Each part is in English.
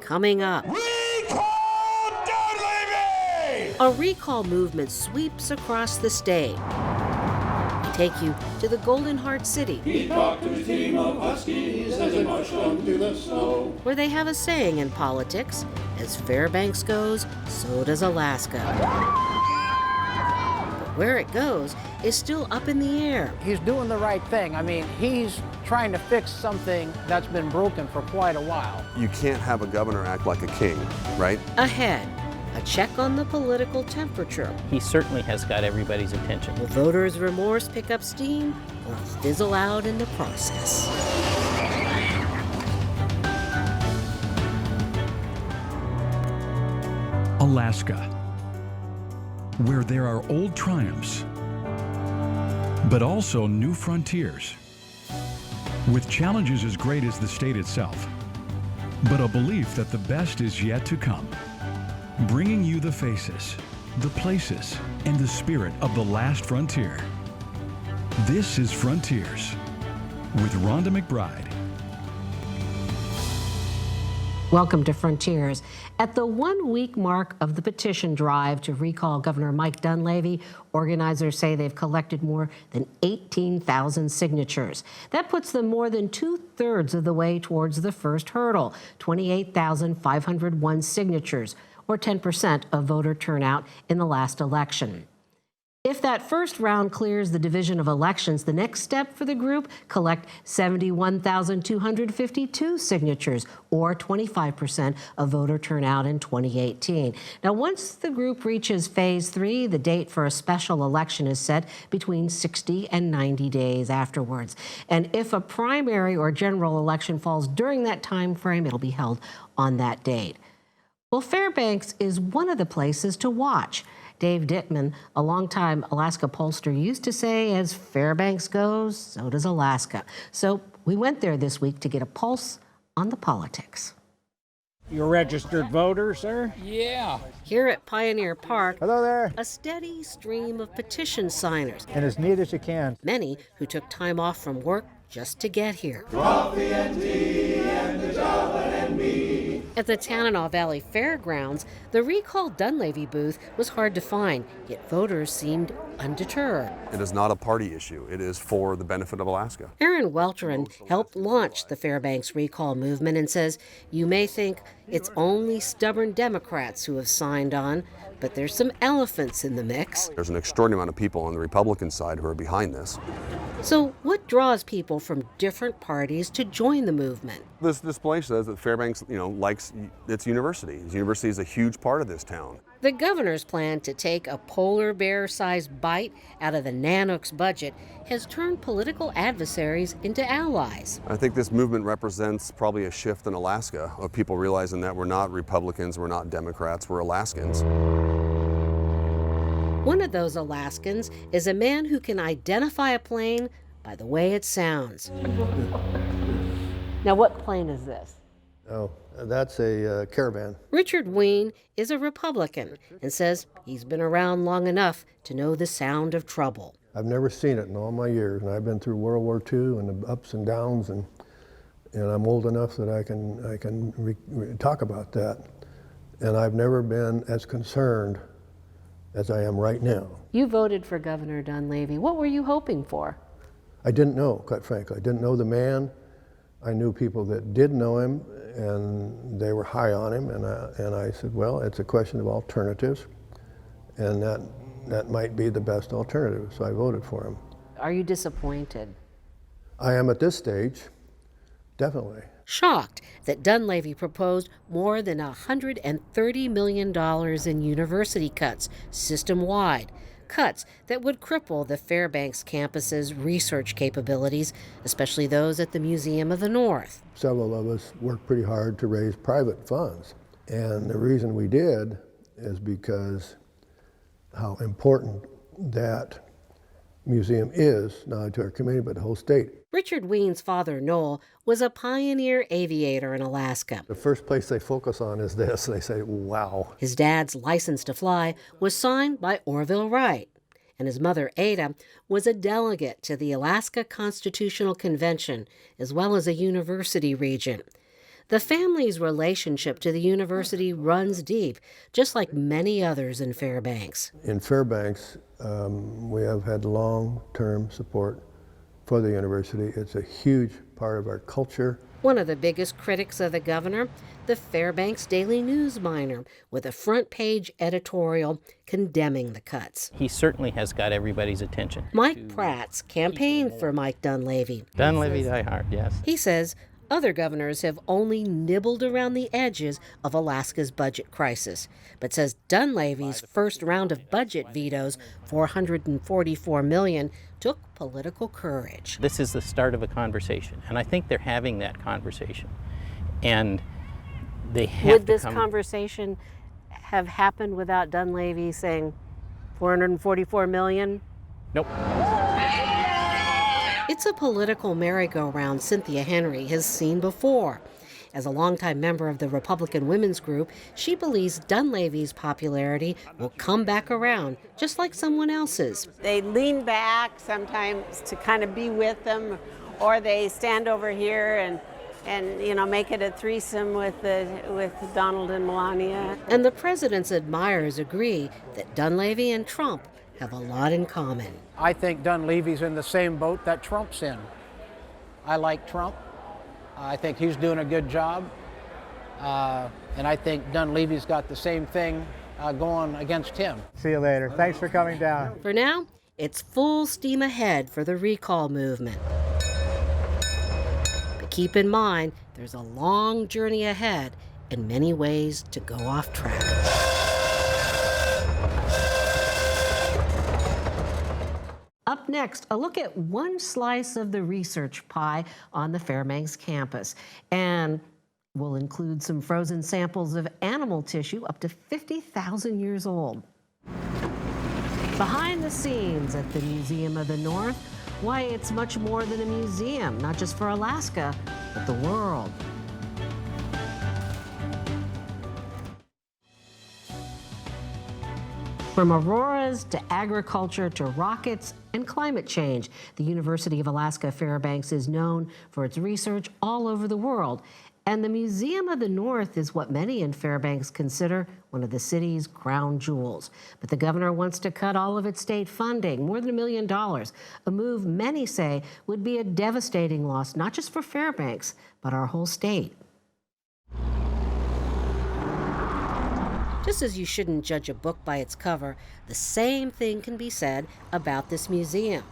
coming up. Recall Dunleavy! A recall movement sweeps across the state. We take you to the Golden Heart City. He talked to his team of huskies as they marched onto the snow. Where they have a saying in politics, as Fairbanks goes, so does Alaska. But where it goes is still up in the air. He's doing the right thing. I mean, he's trying to fix something that's been broken for quite a while. You can't have a governor act like a king, right? Ahead, a check on the political temperature. He certainly has got everybody's attention. Will voters' remorse pick up steam or fizzle out in the process? Alaska, where there are old triumphs, but also new frontiers, with challenges as great as the state itself, but a belief that the best is yet to come. Bringing you the faces, the places, and the spirit of the last frontier. This is Frontiers with Rhonda McBride. Welcome to Frontiers. At the 1 week mark of the petition drive to recall Governor Mike Dunleavy, organizers say they've collected more than 18,000 signatures. That puts them more than 2/3 of the way towards the first hurdle, 28,501 signatures, or 10% of voter turnout in the last election. If that first round clears the Division of Elections, the next step for the group, collect 71,252 signatures, or 25% of voter turnout in 2018. Now, once the group reaches phase 3, the date for a special election is set between 60 and 90 days afterwards. And if a primary or general election falls during that time frame, it'll be held on that date. Well, Fairbanks is one of the places to watch. Dave Dittman, a longtime Alaska pollster, used to say, as Fairbanks goes, so does Alaska. So we went there this week to get a pulse on the politics. You're a registered voter, sir? Yeah. Here at Pioneer Park, Hello there. a steady stream of petition signers, And as neat as you can. many who took time off from work just to get here. Coffee and tea and the Javelin and me. At the Tanana Valley Fairgrounds, the recall Dunleavy booth was hard to find, yet voters seemed undeterred. It is not a party issue. It is for the benefit of Alaska. Aaron Welteran helped launch the Fairbanks recall movement and says, you may think it's only stubborn Democrats who have signed on, but there's some elephants in the mix. There's an extraordinary amount of people on the Republican side who are behind this. So what draws people from different parties to join the movement? This display says that Fairbanks, likes its university. Its university is a huge part of this town. The governor's plan to take a polar bear-sized bite out of the Nanook's budget has turned political adversaries into allies. I think this movement represents probably a shift in Alaska of people realizing that we're not Republicans, we're not Democrats, we're Alaskans. One of those Alaskans is a man who can identify a plane by the way it sounds. Now, what plane is this? Oh, that's a caravan. Richard Ween is a Republican and says he's been around long enough to know the sound of trouble. I've never seen it in all my years, and I've been through World War II and the ups and downs, and I'm old enough that I can talk about that. And I've never been as concerned as I am right now. You voted for Governor Dunleavy. What were you hoping for? I didn't know, quite frankly. I didn't know the man. I knew people that did know him, and they were high on him, and I said, well, it's a question of alternatives, and that might be the best alternative, so I voted for him. Are you disappointed? I am at this stage, definitely. Shocked that Dunleavy proposed more than $130 million in university cuts system-wide, cuts that would cripple the Fairbanks campus's research capabilities, especially those at the Museum of the North. Several of us worked pretty hard to raise private funds, and the reason we did is because how important that museum is, not only to our community, but the whole state. Richard Ween's father, Noel, was a pioneer aviator in Alaska. The first place they focus on is this. They say, wow. His dad's license to fly was signed by Orville Wright, and his mother, Ada, was a delegate to the Alaska Constitutional Convention, as well as a university regent. The family's relationship to the university runs deep, just like many others in Fairbanks. In Fairbanks, we have had long-term support for the university. It's a huge part of our culture. One of the biggest critics of the governor, the Fairbanks Daily News Miner, with a front-page editorial condemning the cuts. He certainly has got everybody's attention. Mike Pratt's campaigned for Mike Dunleavy. Dunleavy die hard, yes. He says other governors have only nibbled around the edges of Alaska's budget crisis, but says Dunleavy's first round of budget vetoes, $444 million, took political courage. This is the start of a conversation, and I think they're having that conversation. And they have Would to this come... conversation have happened without Dunleavy saying $444 million? Nope. It's a political merry-go-round Cynthia Henry has seen before. As a longtime member of the Republican Women's Group, she believes Dunleavy's popularity will come back around, just like someone else's. They lean back sometimes to kind of be with them, or they stand over here and you know, make it a threesome with Donald and Melania. And the president's admirers agree that Dunleavy and Trump have a lot in common. I think Dunleavy's in the same boat that Trump's in. I like Trump. I think he's doing a good job. And I think Dunleavy's got the same thing going against him. See you later. Thanks for coming down. For now, it's full steam ahead for the recall movement. But keep in mind, there's a long journey ahead and many ways to go off track. Up next, a look at one slice of the research pie on the Fairbanks campus. And we'll include some frozen samples of animal tissue up to 50,000 years old. Behind the scenes at the Museum of the North, why it's much more than a museum, not just for Alaska, but the world. From auroras to agriculture to rockets and climate change, the University of Alaska Fairbanks is known for its research all over the world. And the Museum of the North is what many in Fairbanks consider one of the city's crown jewels. But the governor wants to cut all of its state funding, more than $1 million, a move many say would be a devastating loss, not just for Fairbanks, but our whole state. Just as you shouldn't judge a book by its cover, the same thing can be said about this museum.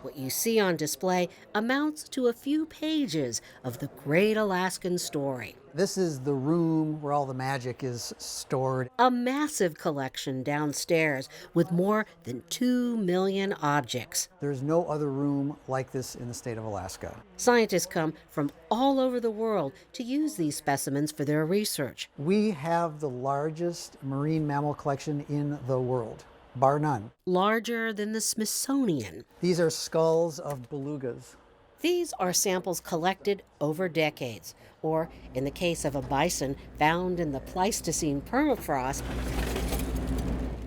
What you see on display amounts to a few pages of the great Alaskan story. This is the room where all the magic is stored. A massive collection downstairs with more than 2 million objects. There's no other room like this in the state of Alaska. Scientists come from all over the world to use these specimens for their research. We have the largest marine mammal collection in the world, bar none. Larger than the Smithsonian. These are skulls of belugas. These are samples collected over decades, or in the case of a bison found in the Pleistocene permafrost,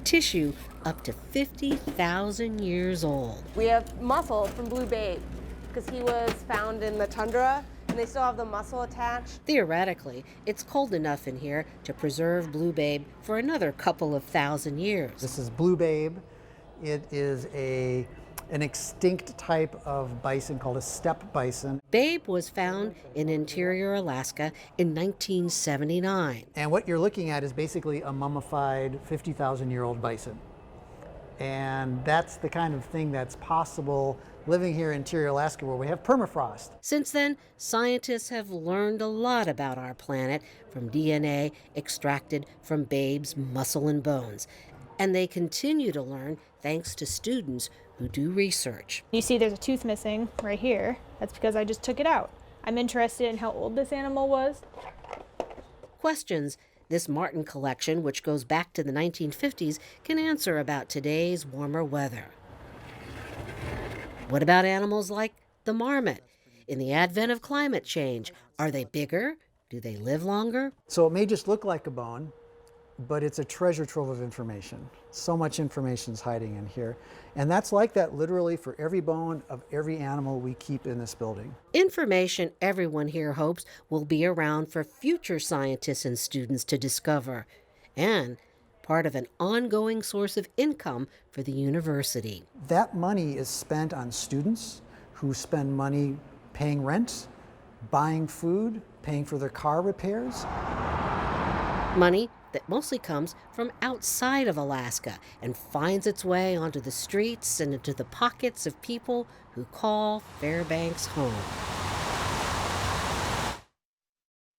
tissue up to 50,000 years old. We have muscle from Blue Babe because he was found in the tundra and they still have the muscle attached. Theoretically, it's cold enough in here to preserve Blue Babe for another couple of thousand years. This is Blue Babe. It is an extinct type of bison called a steppe bison. Babe was found in interior Alaska in 1979. And what you're looking at is basically a mummified 50,000-year-old bison. And that's the kind of thing that's possible living here in interior Alaska where we have permafrost. Since then, scientists have learned a lot about our planet from DNA extracted from Babe's muscle and bones. And they continue to learn thanks to students who do research. You see there's a tooth missing right here. That's because I just took it out. I'm interested in how old this animal was. Questions this marten collection, which goes back to the 1950s, can answer about today's warmer weather. What about animals like the marmot? In the advent of climate change, are they bigger? Do they live longer? So it may just look like a bone, but it's a treasure trove of information. So much information is hiding in here. And that's like that literally for every bone of every animal we keep in this building. Information everyone here hopes will be around for future scientists and students to discover, and part of an ongoing source of income for the university. That money is spent on students who spend money paying rent, buying food, paying for their car repairs. Money that mostly comes from outside of Alaska and finds its way onto the streets and into the pockets of people who call Fairbanks home.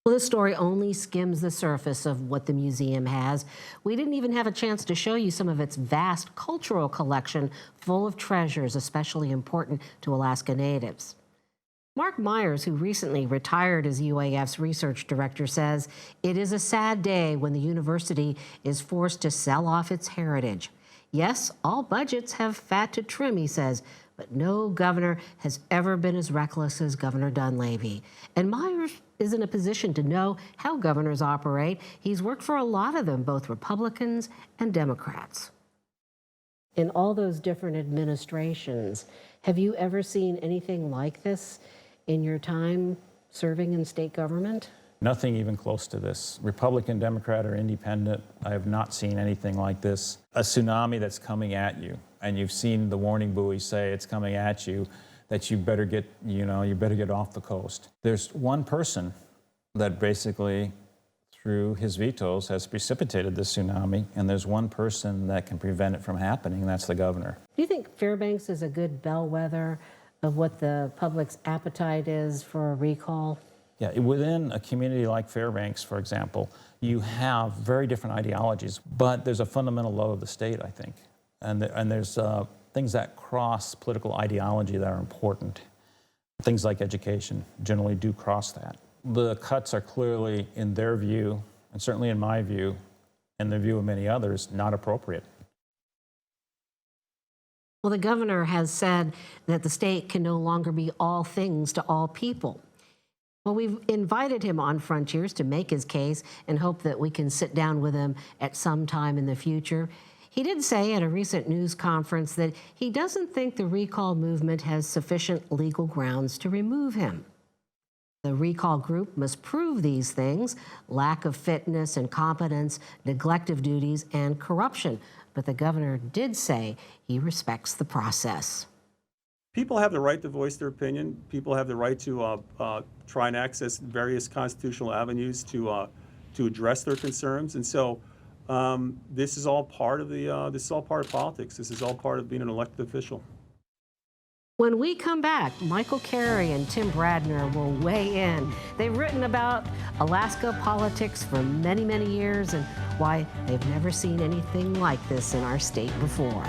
Well, this story only skims the surface of what the museum has. We didn't even have a chance to show you some of its vast cultural collection full of treasures, especially important to Alaska Natives. Mark Myers, who recently retired as UAF's research director, says it is a sad day when the university is forced to sell off its heritage. Yes, all budgets have fat to trim, he says, but no governor has ever been as reckless as Governor Dunleavy. And Myers is in a position to know how governors operate. He's worked for a lot of them, both Republicans and Democrats. In all those different administrations, have you ever seen anything like this in your time serving in state government? Nothing even close to this. Republican, Democrat, or independent, I have not seen anything like this. A tsunami that's coming at you, and you've seen the warning buoy say it's coming at you, that you better get, you better get off the coast. There's one person that basically, through his vetoes, has precipitated this tsunami, and there's one person that can prevent it from happening, and that's the governor. Do you think Fairbanks is a good bellwether of what the public's appetite is for a recall? Yeah, within a community like Fairbanks, for example, you have very different ideologies, but there's a fundamental love of the state, I think. And there's things that cross political ideology that are important. Things like education generally do cross that. The cuts are clearly, in their view, and certainly in my view, and the view of many others, not appropriate. Well, the governor has said that the state can no longer be all things to all people. Well, we've invited him on Frontiers to make his case and hope that we can sit down with him at some time in the future. He did say at a recent news conference that he doesn't think the recall movement has sufficient legal grounds to remove him. The recall group must prove these things: lack of fitness and competence, neglect of duties, and corruption. But the governor did say he respects the process. People have the right to voice their opinion. People have the right to try and access various constitutional avenues to address their concerns. And so this is all part of politics. This is all part of being an elected official. When we come back, Michael Carey and Tim Bradner will weigh in. They've written about Alaska politics for many, many years and why they've never seen anything like this in our state before.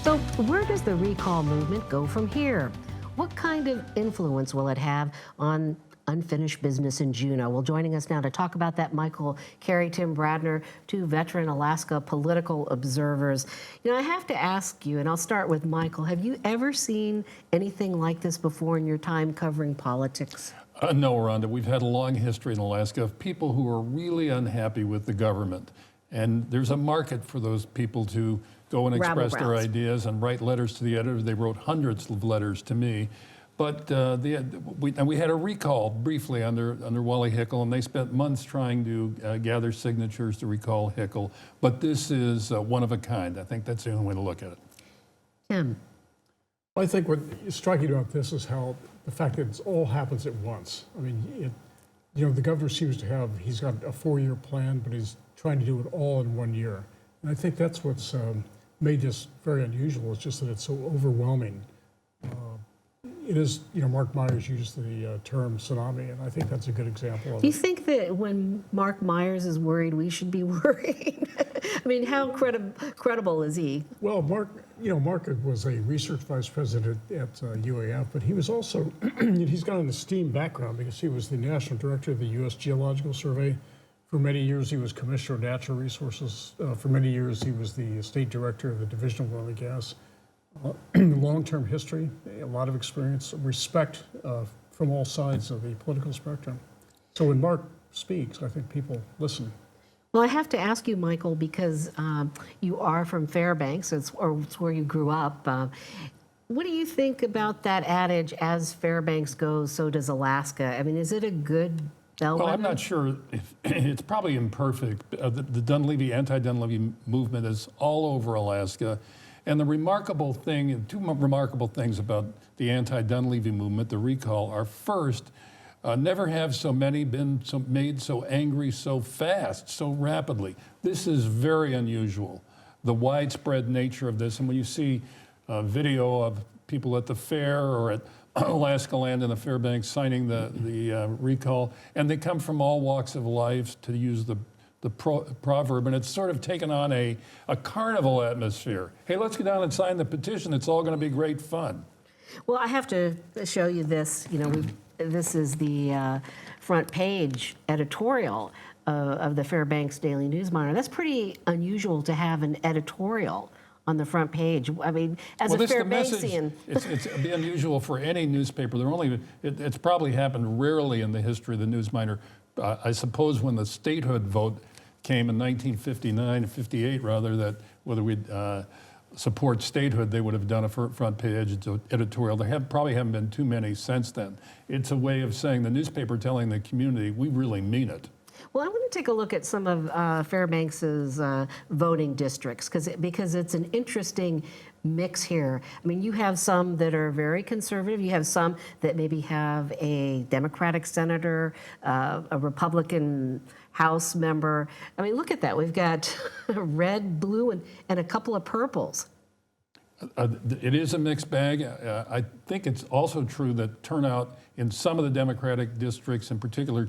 So where does the recall movement go from here? What kind of influence will it have on unfinished business in Juneau? Well, joining us now to talk about that, Michael Carey, Tim Bradner, two veteran Alaska political observers. I have to ask you, and I'll start with Michael, have you ever seen anything like this before in your time covering politics? No, Rhonda. We've had a long history in Alaska of people who are really unhappy with the government. And there's a market for those people to go and express their ideas and write letters to the editor. They wrote hundreds of letters to me. But we had a recall briefly under Wally Hickel, and they spent months trying to gather signatures to recall Hickel. But this is one of a kind. I think that's the only way to look at it. Tim. I think what is striking about this is how the fact that it all happens at once. I mean, the governor seems to have, he's got a 4-year plan, but he's trying to do it all in 1 year. And I think that's what's made this very unusual. It's just that it's so overwhelming. It is, Mark Myers used the term tsunami, and I think that's a good example of it. Do you think that when Mark Myers is worried, we should be worried? I mean, how credible is he? Well, Mark was a research vice president at UAF, but he was also, he's got an esteemed background because he was the national director of the U.S. Geological Survey. For many years, he was commissioner of natural resources. For many years, he was the state director of the Division of Oil and Gas. Long-term history, a lot of experience, respect from all sides of the political spectrum. So when Mark speaks, I think people listen. Well, I have to ask you, Michael, because you are from Fairbanks, it's where you grew up. What do you think about that adage, as Fairbanks goes, so does Alaska? I mean, is it a good bellwether? Well, I'm not sure. It's probably imperfect. The Dunleavy, anti-Dunleavy movement is all over Alaska. And the remarkable thing, two remarkable things about the anti-Dunleavy movement, the recall, are first, never have so many been made so angry so fast, so rapidly. This is very unusual, the widespread nature of this. And when you see a video of people at the fair or at Alaska Land in the Fairbanks signing the recall, and they come from all walks of life, to use the proverb, and it's sort of taken on a carnival atmosphere. Hey, let's go down and sign the petition. It's all going to be great fun. Well, I have to show you this. You know, this is the front page editorial of the Fairbanks Daily News Monitor. That's pretty unusual to have an editorial on the front page. I mean, as a Fairbanksian. It'd be unusual for any newspaper. It's probably happened rarely in the history of the News Monitor. I suppose when the statehood vote came in 1959, 58 rather, that whether we'd support statehood, they would have done a front page editorial. There probably haven't been too many since then. It's a way of saying, the newspaper telling the community, we really mean it. Well, I want to take a look at some of Fairbanks's voting districts, because it's an interesting mix here. I mean, you have some that are very conservative. You have some that maybe have a Democratic senator, a Republican House member. I mean, look at that. We've got red, blue, and a couple of purples. It is a mixed bag. I think it's also true that turnout in some of the Democratic districts in particular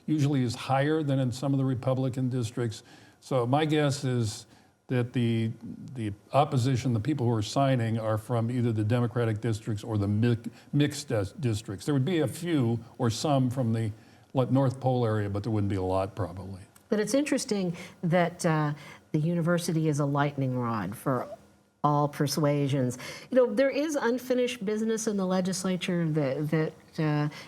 usually is higher than in some of the Republican districts. So my guess is that the opposition, the people who are signing, are from either the Democratic districts or the mixed districts. There would be a few or some from the North Pole area, but there wouldn't be a lot probably. But it's interesting that the university is a lightning rod for all persuasions. You know, there is unfinished business in the legislature that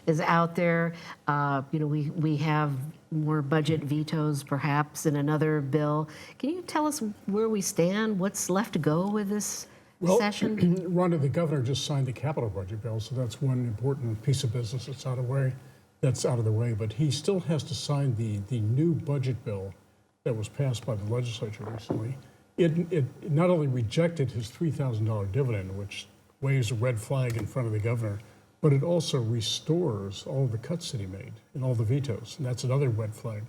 is out there. You know, we have more budget vetoes perhaps in another bill. Can you tell us where we stand? What's left to go with this session? Rhonda, the governor just signed the capital budget bill, so that's one important piece of business that's out of the way. But he still has to sign the new budget bill that was passed by the legislature recently. It not only rejected his $3,000 dividend, which waves a red flag in front of the governor, but it also restores all the cuts that he made and all the vetoes, and that's another red flag.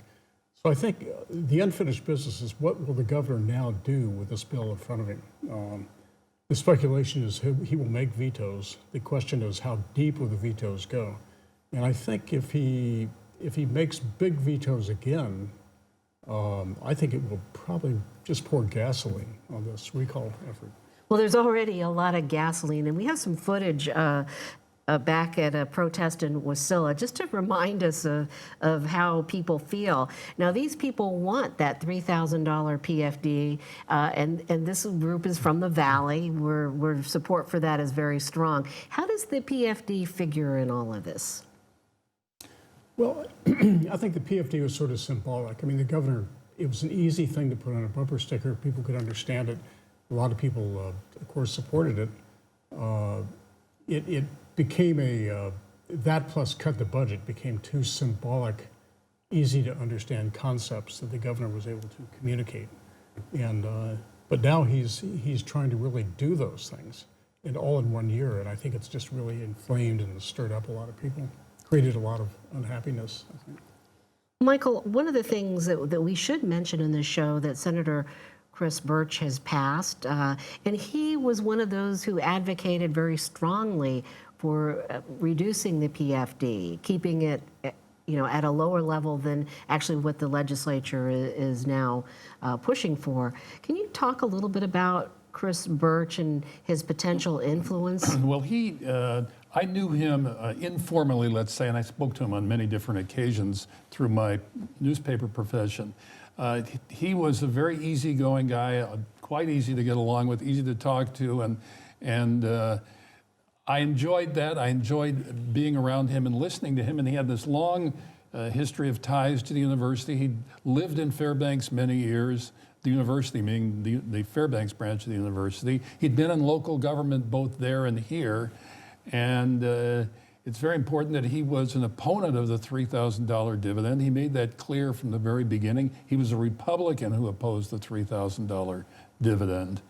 So I think the unfinished business is, what will the governor now do with this bill in front of him? The speculation is he will make vetoes. The question is, how deep will the vetoes go? And I think if he makes big vetoes again, I think it will probably just pour gasoline on this recall effort. Well, there's already a lot of gasoline, and we have some footage back at a protest in Wasilla, just to remind us of how people feel. Now, these people want that $3,000 PFD, and this group is from the Valley, where support for that is very strong. How does the PFD figure in all of this? Well, I think the PFD was sort of symbolic. I mean, the governor, it was an easy thing to put on a bumper sticker. People could understand it. A lot of people, of course, supported it. It became that plus cut the budget became two symbolic, easy to understand concepts that the governor was able to communicate. And but now he's trying to really do those things, and all in 1 year. And I think it's just really inflamed and stirred up a lot of people. Created a lot of unhappiness, I think. Michael, one of the things that we should mention in this show that Senator Chris Birch has passed, and he was one of those who advocated very strongly for reducing the PFD, keeping it at a lower level than actually what the legislature is now pushing for. Can you talk a little bit about Chris Birch and his potential influence? Well, I knew him informally, let's say, and I spoke to him on many different occasions through my newspaper profession. He was a very easygoing guy, quite easy to get along with, easy to talk to, and I enjoyed that. I enjoyed being around him and listening to him, and he had this long history of ties to the university. He lived in Fairbanks many years, the university meaning the Fairbanks branch of the university. He'd been in local government both there and here, and it's very important that he was an opponent of the $3,000 dividend. He made that clear from the very beginning. He was a Republican who opposed the $3,000 dividend.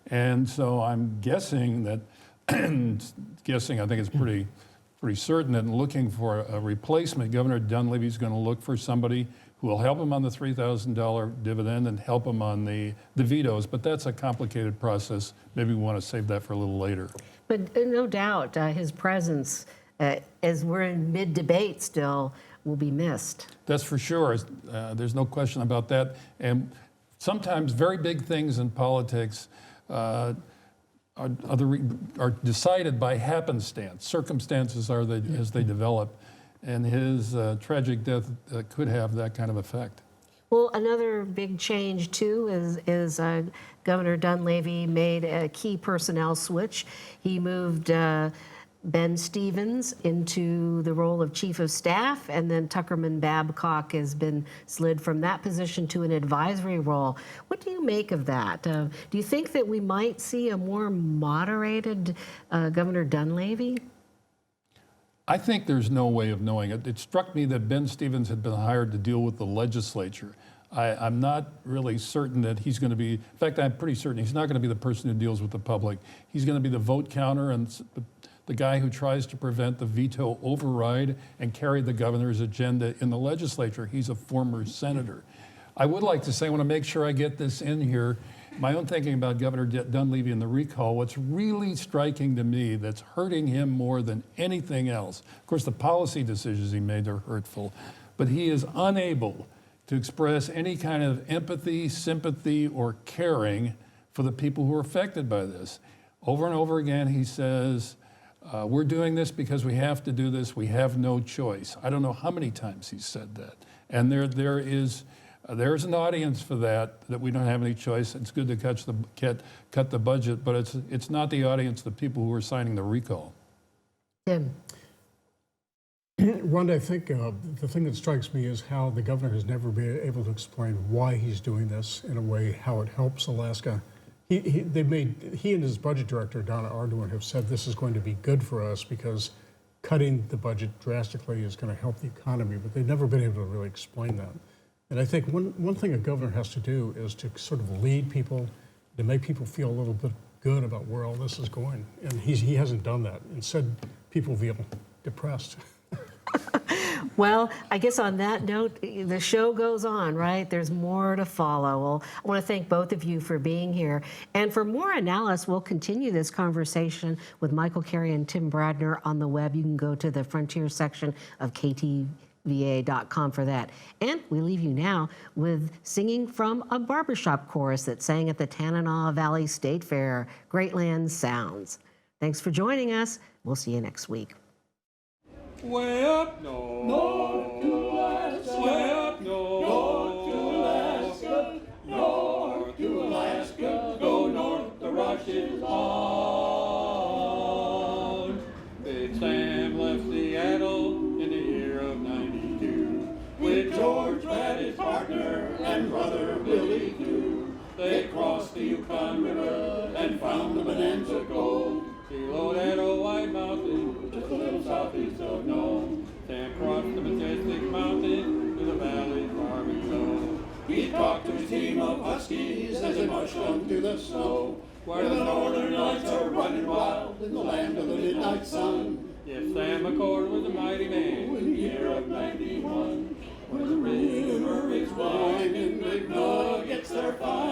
And so I'm guessing that, I think it's pretty certain that in looking for a replacement, Governor Dunleavy is going to look for somebody who will help him on the $3,000 dividend and help him on the vetoes. But that's a complicated process. Maybe we want to save that for a little later. But no doubt his presence, as we're in mid-debate still, will be missed. That's for sure. There's no question about that. And sometimes very big things in politics are decided by happenstance. Circumstances are as they develop. And his tragic death could have that kind of effect. Well, another big change, too, is Governor Dunleavy made a key personnel switch. He moved Ben Stevens into the role of Chief of Staff, and then Tuckerman Babcock has been slid from that position to an advisory role. What do you make of that? Do you think that we might see a more moderated Governor Dunleavy? I think there's no way of knowing it. It struck me that Ben Stevens had been hired to deal with the legislature. I'm not really certain that he's going to be, in fact, I'm pretty certain he's not going to be the person who deals with the public. He's going to be the vote counter and the guy who tries to prevent the veto override and carry the governor's agenda in the legislature. He's a former senator. I would like to say, I want to make sure I get this in here, my own thinking about Governor Dunleavy and the recall. What's really striking to me that's hurting him more than anything else, of course, the policy decisions he made are hurtful, but he is unable to express any kind of empathy, sympathy, or caring for the people who are affected by this. Over and over again, he says, we're doing this because we have to do this. We have no choice. I don't know how many times he's said that. And there's an audience for that we don't have any choice. It's good to cut the budget, but it's not the audience, the people who are signing the recall. Tim. Rhonda, I think the thing that strikes me is how the governor has never been able to explain why he's doing this in a way, how it helps Alaska. He and his budget director, Donna Arduin, have said this is going to be good for us because cutting the budget drastically is going to help the economy, but they've never been able to really explain that. And I think one thing a governor has to do is to sort of lead people, to make people feel a little bit good about where all this is going. And he hasn't done that. Instead, people feel depressed. Well, I guess on that note, the show goes on, right? There's more to follow. Well, I want to thank both of you for being here. And for more analysis, we'll continue this conversation with Michael Carey and Tim Bradner on the web. You can go to the Frontier section of KTVA.com for that. And we leave you now with singing from a barbershop chorus that sang at the Tanana Valley State Fair, Great Land Sounds. Thanks for joining us. We'll see you next week. Way up north to Alaska, way up north to Alaska, north to Alaska, go north, the rush is on. Big Sam left Seattle in the year of '92 with George Pratt, his partner, and brother Billy too. They crossed the Yukon River and found the Bonanza Gold. Below that old white mountain, just a little southeast of Nome, Sam crossed the majestic mountain to the valley far below. He talked to his team of huskies as they marched on through the snow, where the northern lights are running wild in the land of the midnight sun. Yes, Sam McCord was a mighty man in the year of '91, when the river is winding, big nuggets they're fine.